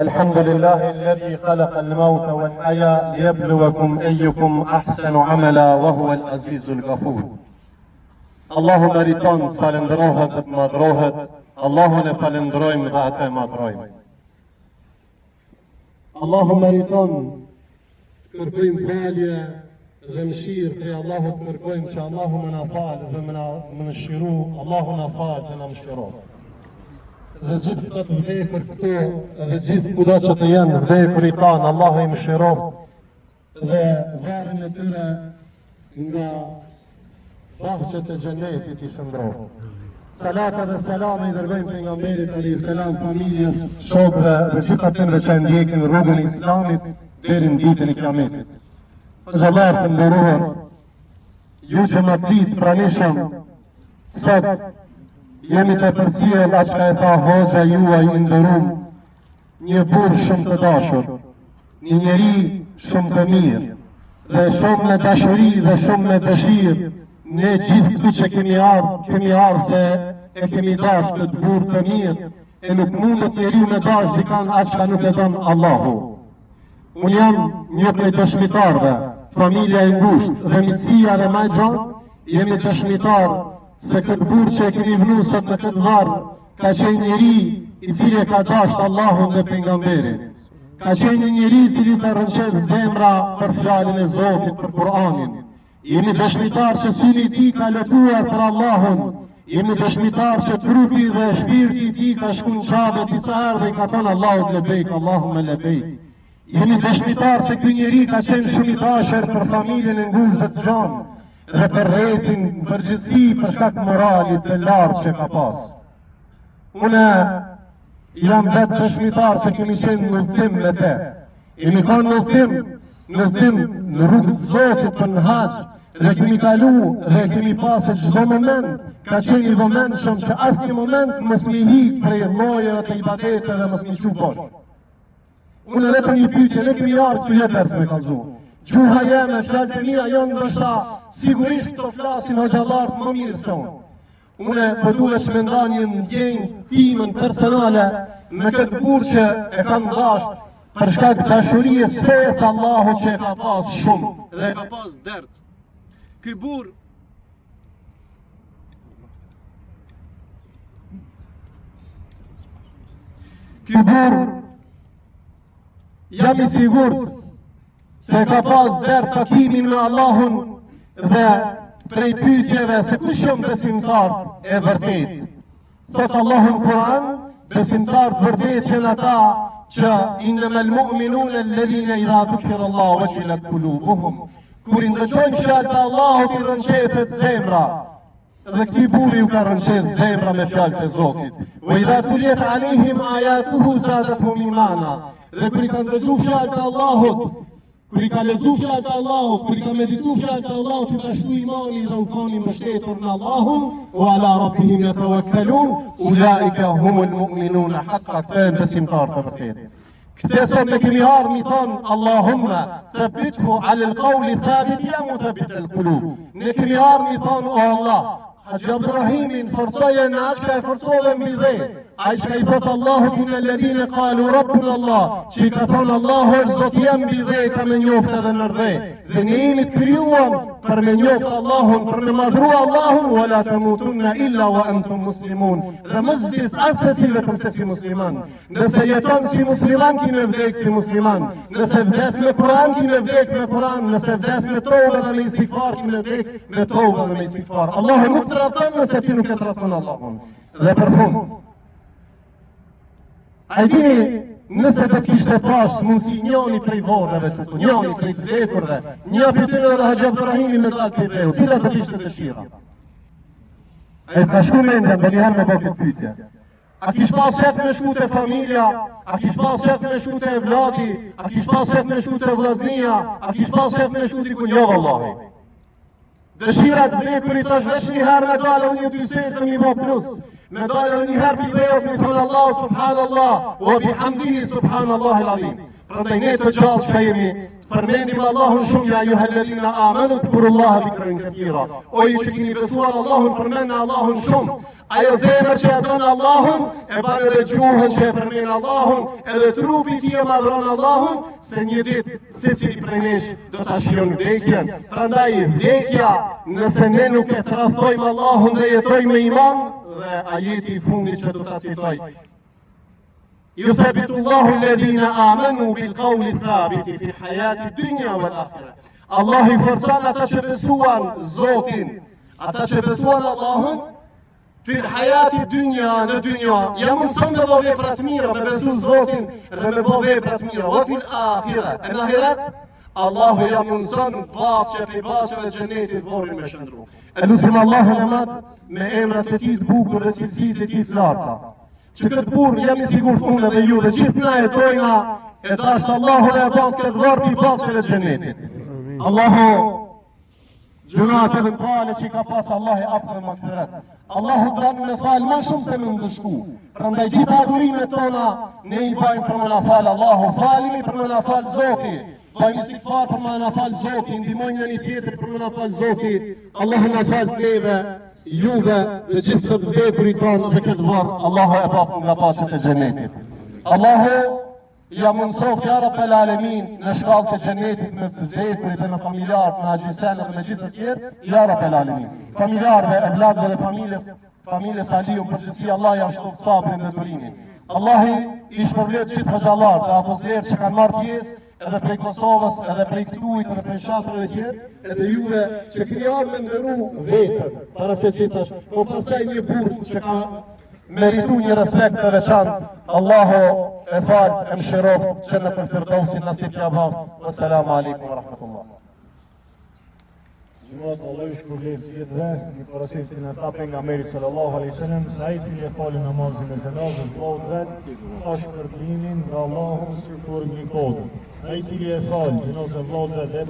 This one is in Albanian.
الحمد لله الذي خلق الموت والحياة ليبلوكم أيكم أحسن عملا وهو العزيز الغفور. الله meriton falendrohet dhe të madhrohet, Allahun e falendrojmë dhe atë e madhrojmë. Allahu meriton të kërkojmë falje dhe mëshirë prej Allahut, kërkojmë që Allahu më na falë dhe më mëshiru, Allahu na falë dhe na mëshiro. Dhe gjithë këta të vdekur këtu, dhe gjithë kudo që të jenë vdekur i tanë, Allahu i mëshiroft dhe varrin e tyre nga bahqet e xhenetit i shëndroft. Salata dhe salame i dërgojmë pejgamberit alayhis salam, familjes, shokëve dhe gjithë atyre që ndjekin rrugën e Islamit deri në ditën e Kiametit. Xhallar të nderuar, ju që më prit pranishëm sot jemi të përsjell aq ka e tha hoxha juaj i nderuar, një burr shumë të dashur, një njeri shumë të mirë dhe shumë me dashuri dhe shumë me dëshirë. Ne gjithë këtu që kemi ardhur se e kemi dash këtë burr të mirë, e nuk mundet njeriu me dash dikan aq ka nuk e don Allahu. Unë jam një prej dëshmitarëve, familja e ngushtë dhe miqësia dhe më e gjatë, jemi dëshmitar se këtë burr që e kemi vënë sot në këtë varr ka qenë njeri i cili e ka dashur Allahun dhe pejgamberin. Ka qenë një njeri i cili ka rënqet zemra për fjalën e Zotit, për Kur'anin. Jemi dëshmitar që syni i tij ka lëkuar për Allahun. Jemi dëshmitar që trupi dhe shpirti i tij ka shkuar në Kabe disa herë dhe i ka thënë Allahut lebejk, Allahumma lebejk. Jemi dëshmitar se ky njeri ka qenë shumë i dashur për familjen e ngushtë dhe të gjanë dhe për rrethin përgjithësi për shkak moralit të lartë që ka pas. Unë jam vetë dëshmitar se kemi qenë në udhtim me te. Jemi kanë në udhtim në rrugë të Zotit për në haxh dhe kemi kalu dhe kemi pasë çdo moment ka qenë i vëmendshëm që asnjë moment mos më hiq prej llojeve të ibadeteve, mos më çu poshtë. Unë vetëm një pyetje, ne kemi ardhur këtu jetë me kallzu. Gjuha jeme, fjalët e mia janë ndoshta sigurisht këto flasin hoxhallarët më mirë se unë. Unë po duhet të mendoj një ndjenjë timën personale me këtë burr që e kam dashur për shkak të dashurisë ses Allahu që e ka pas shumë dhe e ka pas dert. Ky burr jam i sigurt se ka pas dert takimin me Allahun dhe prej pyetjeve se kush janë besimtarët e vërtet. Thot Allahu në Kur'an, besimtarët vërtet janë ata që innamal mu'minuna alladhina idha dhukira Allahu wajilat qulubuhum. Kur i ndëgjojnë fjalët e Allahut i rënqetet zemra. Dhe këtij burri u ka rënqet zemra me fjalët e Zotit. Wa idha tuliyat alaihim ayatuhu zadatuhum imana. Dhe kur i kanë dëgjuar fjalët e Allahut, kur i ka lexuar fjalët e Allahut, kur i ka medituar fjalët e Allahut, i ka shtuar imani dhe u kanë mbështetur në Allahun, wa ala rabbihim yatawakkalun, ulaika humul mu'minuna haqqan, besimtarë të vërtetë. Këtë sot ne kemi ardhur mi thonë Allahumma thabbithu ala al-qawli thabit ya muthabbit al-qulub. Ne kemi ardhur mi thonë o Allah, Haxhi Ibrahimin forcoje në aq ka e forcove mbi dhe. Ai që i thot Allahu inna alladhina qalu rabbuna Allah, që i ka thonë Allahu është Zoti jam mbi dhe, ka me njoftë edhe në dhe. Dhe ne jemi krijuar për me njoftë Allahun, për me madhrua Allahun, wala tamutunna illa wa antum muslimun. Dhe mos vdes asesi vetëm se si musliman. Nëse jeton si musliman, ki me vdek si musliman. Nëse vdes me Kur'an, ki me vdek me Kur'an. Nëse vdes me toba dhe me istighfar, ki me vdek me toba dhe me istighfar. Allahu nuk të rafton nëse ti nuk e të rafton Allahun. Dhe për fund, a i dini nëse të kishte pas mundësi njëni prej vorreve qëtu, njëni prej vdekurve, një pyetën edhe Haxhi Ibrahimi me dalë për ideu, cila të kishte dëshira? E ka shku mendja ndonjëherë me bë këtë pyetje. A kish pas qef me shku te familja, a kish pas qef me shku te evladi, a kish pas qef me shku te vllaznia, a kish pas qef me shku diku jo vallahi. Dëshirat vdekurit është veç një herë me dalë një dy setë një më plus. Me dalë një herë për idejot me thonë Allah subhanallah wa bihamdihi subhanallah il-azim. Prandaj ne të gjallë që jemi, të përmendim Allahun shumë, ja ayyuhalladhina amanu dhkurullaha dhikran katira. O ju që keni besuar Allahun, përmendni Allahun shumë. Ajo zemër që e don Allahun, e ban edhe gjuhën që e përmend Allahun, edhe trupi i tij e madhron Allahun, se një ditë secili prej nesh do ta shijon vdekjen. Prandaj vdekja, nëse ne nuk e tradhtojmë Allahun dhe jetojmë me iman, dhe ajeti i fundit që do ta citoj. يثبت الله الذين آمنوا بالقول الثابت في الحياة الدنيا والآخرة. الله يفرزان أتشبسوان زوتين أتشبسوان اللهم في الحياة الدنيا الدنيا يمن صنب بوفي براتميرا ببسو زوتين رمي بوفي براتميرا وفي الآخرة الآخرة الله يمن صنب باطشة في باطشة الجنة الفور المشندرو الاسم الله لمد ما امرة تتيت بوكو dhe cilësit e tij të larta. Që këtë burë jam I sigurt unë dhe ju dhe gjithë na e dojna e dashtë Allahu dhe e batë këtë dharë I batëve të gjennetit. Allahu gjunat edhe pale që I ka pasë Allah e afë dhe makfiret. Allahu dranë me falë ma shumë se me ndëshku. Prandaj gjitha adhurimet tona ne I bajmë për më na falë Allahu, falimi për më na falë Zoti. Bajmë istikfar për më na falë Zoti, ndihmojmë një tjetër për më na falë Zoti. Allahu na falë neve, juve dhe gjithë të vdekurit tonë dhe këtë varë, Allahu e baftë nga paqet e gjennetit. Allahu ja mundsoft ja Rabbel Alemin në shkallë të gjennetit me vdekurit dhe me familjarët, me agjisene dhe me gjithë të tjerë, ja Rabbel Alemin. Familjarëve, evladëve dhe familjes Aliu, përgjithësi Allah ja shtoft sabrin dhe durimin. Allahi I shpërblet gjithë xhallarët dhe apostlerët që kanë marrë pjesë edhe prej Kosovës, edhe prej Ktuit, edhe prej shatrave tjerë, edhe juve që keni ardhur me ndëru vetën, para se qitash, po pastaj një burr që ka meritu një respekt të veçantë. Allahu e fal, e mëshiroft, që në Firdausin nasib ja baf. Wassalamu alaikum wa rahmatullah. Gjumët Allah I shpërblet gjithve, një parasit që në ta pejgamberit sallallahu alaihi wasallam, se ai cili e fali namazin e xhenazës vllaut vet, ka shpërblimin nga Allahu si kur një kodë. Ai cili e fal xhenazën vllaut vet